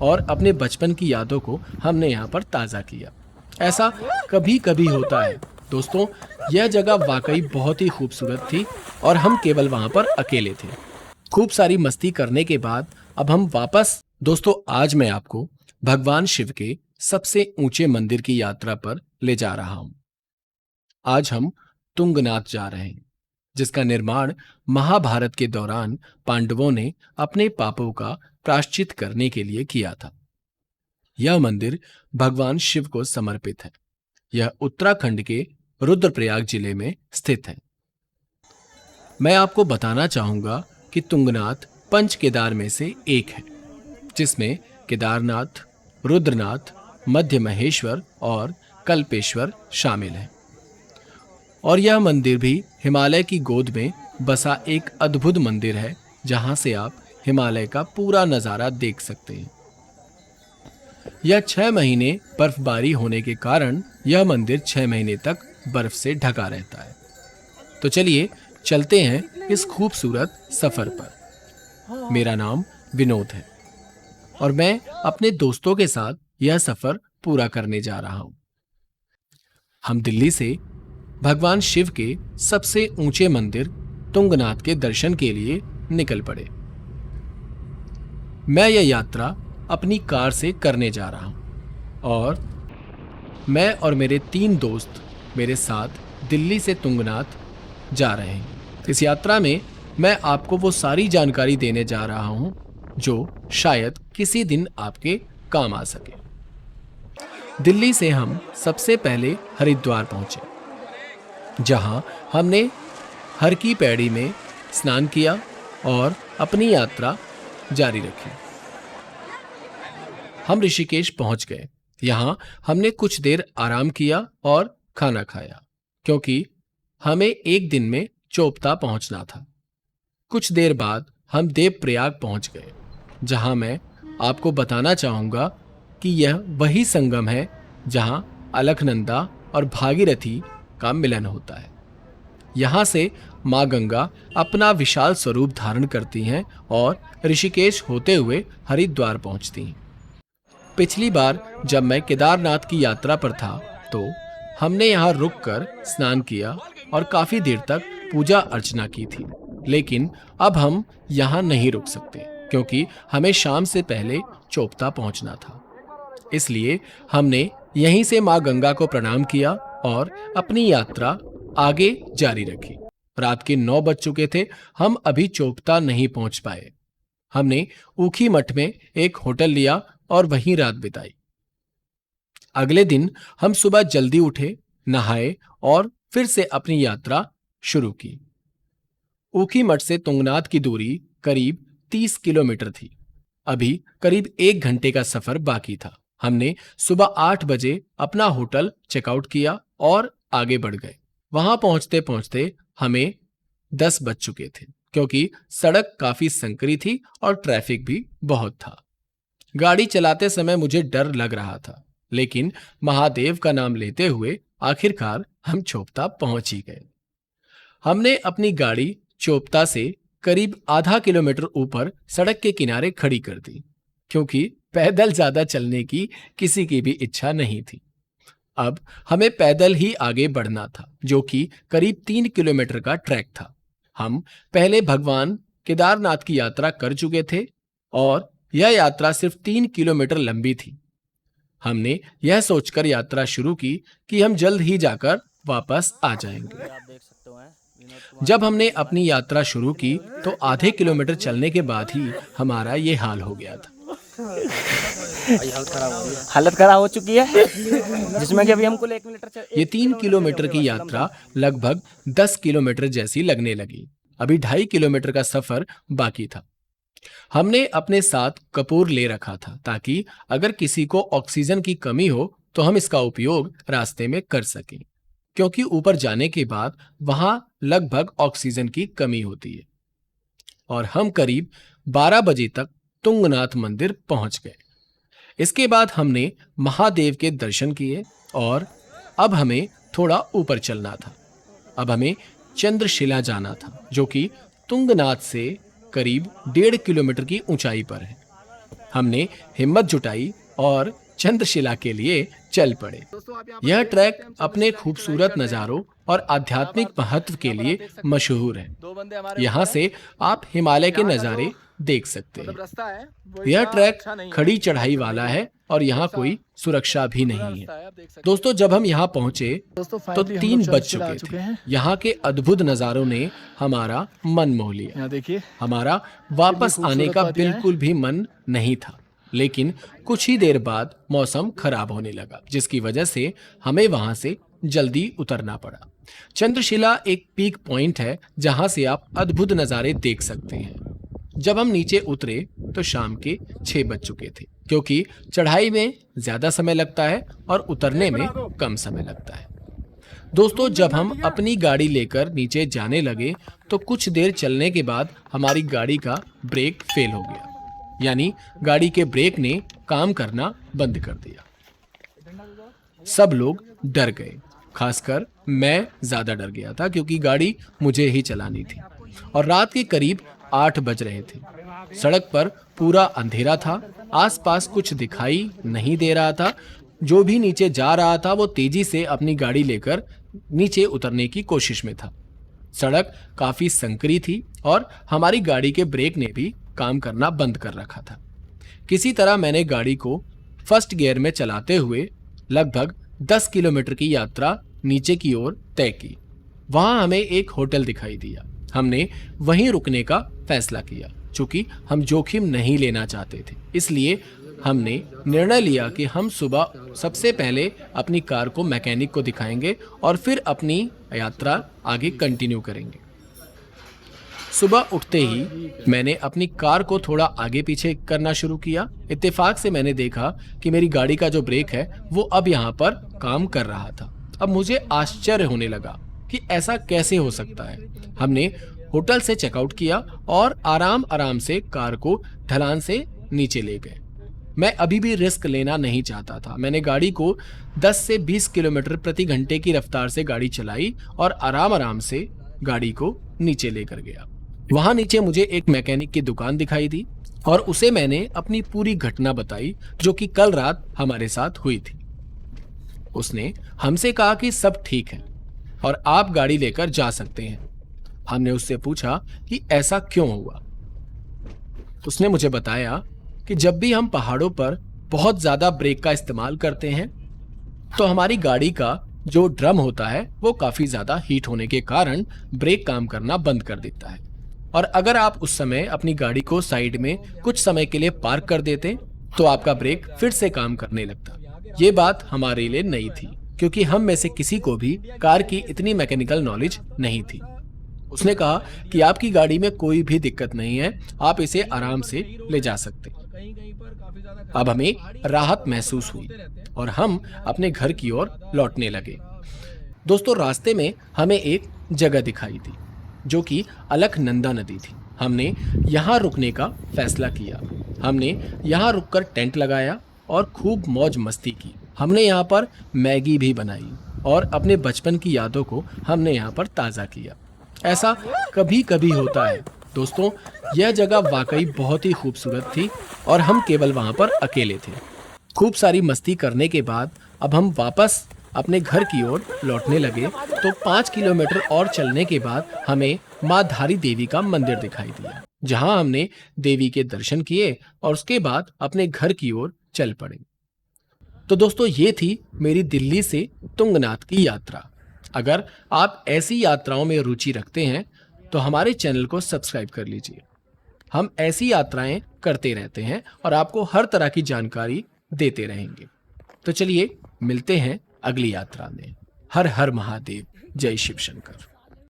और अपने बचपन की यादों को हमने यहाँ पर ताज़ा किया। ऐसा कभी कभी होता है दोस्तों। यह जगह वाकई बहुत ही खूबसूरत थी और हम केवल वहाँ पर अकेले थे। खूब सारी मस्ती करने के बाद अब हम वापस दोस्तों, आज मैं आपको भगवान शिव के सबसे ऊंचे मंदिर की यात्रा पर ले जा रहा हूं। आज हम तुंगनाथ जा रहे हैं, जिसका निर्माण महाभारत के दौरान पांडवों ने अपने पापों का प्रायश्चित करने के लिए किया था। यह मंदिर भगवान शिव को समर्पित है। यह उत्तराखंड के रुद्रप्रयाग जिले में स्थित है। मैं आपको बताना चाहूंगा कि तुंगनाथ पंच केदार में से एक है, जिसमें केदारनाथ, रुद्रनाथ, मध्य महेश्वर और कल्पेश्वर शामिल हैं। और यह मंदिर भी हिमालय की गोद में बसा एक अद्भुत मंदिर है, जहां से आप हिमालय का पूरा नजारा देख सकते हैं। यह 6 महीने बर्फबारी होने के कारण यह मंदिर 6 महीने तक बर्फ से ढका रहता है। तो चलिए चलते हैं इस खूबसूरत सफर पर। मेरा नाम विनोद है और मैं अपने दोस्तों के साथ यह सफर पूरा करने जा रहा हूं। हम दिल्ली से भगवान शिव के सबसे ऊंचे मंदिर तुंगनाथ के दर्शन के लिए निकल पड़े। मैं यह यात्रा अपनी कार से करने जा रहा हूं और मैं और मेरे 3 दोस्त मेरे साथ दिल्ली से तुंगनाथ जा रहे हैं। इस यात्रा में मैं आपको वो सारी जानकारी देने जा रहा हूं जो शायद किसी दिन आपके काम आ सके। दिल्ली से हम सबसे पहले हरिद्वार पहुंचे, जहां हमने हर की पैड़ी में स्नान किया और अपनी यात्रा जारी रखी। हम ऋषिकेश पहुंच गए। यहां हमने कुछ देर आराम किया और खाना खाया, क्योंकि हमें एक दिन में चोपता पहुंचना था। कुछ देर बाद हम देवप्रयाग पहुंच गए, जहां मैं आपको बताना चाहूंगा कि यह वही संगम है जहां अलकनंदा और भागीरथी का मिलन होता है। यहां से मां गंगा अपना विशाल स्वरूप धारण करती हैं और ऋषिकेश होते हुए हरिद्वार पहुंचती हैं। पिछली बार जब मैं केदारनाथ की यात्रा पर था तो हमने यहाँ रुककर स्नान किया और काफी देर तक पूजा अर्चना की थी, लेकिन अब हम यहाँ नहीं रुक सकते क्योंकि हमें शाम से पहले चोपता पहुंचना था। इसलिए हमने यहीं से मां गंगा को प्रणाम किया और अपनी यात्रा आगे जारी रखी। रात के 9 बज चुके थे। हम अभी चोपता नहीं पहुंच पाए। हमने ऊखी मठ में एक होटल लिया और वहीं रात बिताई। अगले दिन हम सुबह जल्दी उठे, नहाए और फिर से अपनी यात्रा शुरू की। ऊखी मठ से तुंगनाथ की दूरी करीब 30 किलोमीटर थी। अभी करीब 1 घंटे का सफर बाकी था। हमने सुबह 8 बजे अपना होटल चेकआउट किया और आगे बढ़ गए। वहां पहुंचते पहुंचते हमें 10 बज चुके थे, क्योंकि सड़क काफी संकरी थी और ट्रैफिक भी बहुत था। गाड़ी चलाते समय मुझे डर लग रहा था, लेकिन महादेव का नाम लेते हुए आखिरकार हम चोपता पहुंच ही गए। हमने अपनी गाड़ी चोपता से करीब आधा किलोमीटर ऊपर सड़क के किनारे खड़ी कर दी, क्योंकि पैदल ज्यादा चलने की किसी की भी इच्छा नहीं थी। अब हमें पैदल ही आगे बढ़ना था, जो कि करीब 3 किलोमीटर का ट्रैक था। हम पहले भगवान केदारनाथ की यात्रा कर चुके थे और यह यात्रा सिर्फ 3 किलोमीटर लंबी थी। हमने यह सोचकर यात्रा शुरू की कि हम जल्द ही जाकर वापस आ जाएंगे। जब हमने अपनी यात्रा शुरू की तो आधे किलोमीटर चलने के बाद ही हमारा ये हाल हो गया था। हालत खराब हो चुकी है, जिसमें कि अभी हमको 1 मिनट ये 3 किलोमीटर की यात्रा लगभग 10 किलोमीटर जैसी लगने लगी। अभी 2.5 किलोमीटर का सफर बाकी था। हमने अपने साथ कपूर ले रखा था, ताकि अगर किसी को ऑक्सीजन की कमी हो तो हम इसका उपयोग रास्ते में कर सकें, क्योंकि ऊपर जाने के बाद वहां लगभग ऑक्सीजन की कमी होती है। और हम करीब 12 बजे तक तुंगनाथ मंदिर पहुंच गए। इसके बाद हमने महादेव के दर्शन किए और अब हमें थोड़ा ऊपर चलना था। अब हमें चंद्रशिला जाना था, जो कि तुंगनाथ से करीब 1.5 किलोमीटर की ऊंचाई पर है। हमने हिम्मत जुटाई और चंद्रशिला के लिए चल पड़े। यह ट्रैक अपने खूबसूरत नज़ारों और आध्यात्मिक महत्व के लिए मशहूर है। यहाँ से आप हिमालय के नज़ारे देख सकते हैं। यह ट्रैक खड़ी चढ़ाई वाला है और यहाँ कोई सुरक्षा भी नहीं है। दोस्तों, जब हम यहाँ पहुंचे तो 3 बज चुके थे। यहाँ के अद्भुत नज़ारों ने हमारा मन मोह लिया। देखिए, हमारा वापस आने का बिल्कुल भी मन नहीं था, लेकिन कुछ ही देर बाद मौसम खराब होने लगा, जिसकी वजह से हमें वहां से जल्दी उतरना पड़ा। चंद्रशिला एक पीक पॉइंट है जहां से आप अद्भुत नज़ारे देख सकते हैं। जब हम नीचे उतरे तो शाम के 6 बज चुके थे, क्योंकि चढ़ाई में ज्यादा समय लगता है और उतरने में कम समय लगता है। दोस्तों, जब हम अपनी गाड़ी लेकर नीचे जाने लगे तो कुछ देर चलने के बाद हमारी गाड़ी का ब्रेक फेल हो गया, यानी गाड़ी के ब्रेक ने काम करना बंद कर दिया। सब लोग डर गए, खासकर मैं ज्यादा डर गया था क्योंकि गाड़ी मुझे ही चलानी थी और रात के करीब 8 बज रहे थे। सड़क पर पूरा अंधेरा था, आसपास कुछ दिखाई नहीं दे रहा था। जो भी नीचे जा रहा था वो तेजी से अपनी गाड़ी लेकर नीचे उतरने की कोशिश में था। सड़क काफी संकरी थी और हमारी गाड़ी के ब्रेक ने भी काम करना बंद कर रखा था। किसी तरह मैंने गाड़ी को फर्स्ट गियर में चलाते हुए लगभग 10 किलोमीटर की यात्रा नीचे की ओर तय की। वहां हमें एक होटल दिखाई दिया। हमने वहीं रुकने का फैसला किया। चूंकि हम जोखिम नहीं लेना चाहते थे, इसलिए हमने निर्णय लिया कि हम सुबह सबसे पहले अपनी कार को मैकेनिक को दिखाएंगे और फिर अपनी यात्रा आगे कंटिन्यू करेंगे। सुबह उठते ही मैंने अपनी कार को थोड़ा आगे पीछे करना शुरू किया। इत्तेफाक से मैंने देखा कि मेरी गाड़ी का जो ब्रेक है वो अब यहाँ पर काम कर रहा था। अब मुझे आश्चर्य होने लगा कि ऐसा कैसे हो सकता है। हमने होटल से चेकआउट किया और आराम आराम से कार को ढलान से नीचे ले गए। मैं अभी भी रिस्क लेना नहीं चाहता था। मैंने गाड़ी को 10 से 20 किलोमीटर प्रति घंटे की रफ्तार से गाड़ी चलाई और आराम आराम से गाड़ी को नीचे लेकर गया। वहां नीचे मुझे एक मैकेनिक की दुकान दिखाई दी और उसे मैंने अपनी पूरी घटना बताई जो कि कल रात हमारे साथ हुई थी। उसने हमसे कहा कि सब ठीक है और आप गाड़ी लेकर जा सकते हैं। हमने उससे पूछा कि ऐसा क्यों हुआ। उसने मुझे बताया कि जब भी हम पहाड़ों पर बहुत ज्यादा ब्रेक का इस्तेमाल करते हैं तो हमारी गाड़ी का जो ड्रम होता है वो काफी ज्यादा हीट होने के कारण ब्रेक काम करना बंद कर देता है, और अगर आप उस समय अपनी गाड़ी को साइड में कुछ समय के लिए पार्क कर देते तो आपका ब्रेक फिर से काम करने लगता। ये बात हमारे लिए नई थी क्योंकि हम में से किसी को भी कार की इतनी मैकेनिकल नॉलेज नहीं थी। उसने कहा कि आपकी गाड़ी में कोई भी दिक्कत नहीं है, आप इसे आराम से ले जा सकते। अब हमें राहत महसूस हुई और हम अपने घर की ओर लौटने लगे। दोस्तों, रास्ते में हमें एक जगह दिखाई दी जो कि अलकनंदा नदी थी। हमने यहाँ रुकने का फैसला किया। हमने यहाँ रुककर टेंट लगाया और खूब मौज मस्ती की। हमने यहाँ पर मैगी भी बनाई और अपने बचपन की यादों को हमने यहाँ पर ताज़ा किया। ऐसा कभी कभी होता है। दोस्तों, यह जगह वाकई बहुत ही खूबसूरत थी और हम केवल वहाँ पर अकेले थे। खूब सारी मस्ती करने के बाद अब हम वापस अपने घर की ओर लौटने लगे तो 5 किलोमीटर और चलने के बाद हमें माँ धारी देवी का मंदिर दिखाई दिया, जहाँ हमने देवी के दर्शन किए और उसके बाद अपने घर की ओर चल पड़े। तो दोस्तों, ये थी मेरी दिल्ली से तुंगनाथ की यात्रा। अगर आप ऐसी यात्राओं में रुचि रखते हैं तो हमारे चैनल को सब्सक्राइब कर लीजिए। हम ऐसी यात्राएं करते रहते हैं और आपको हर तरह की जानकारी देते रहेंगे। तो चलिए मिलते हैं अगली यात्रा में। हर हर महादेव, जय शिव शंकर।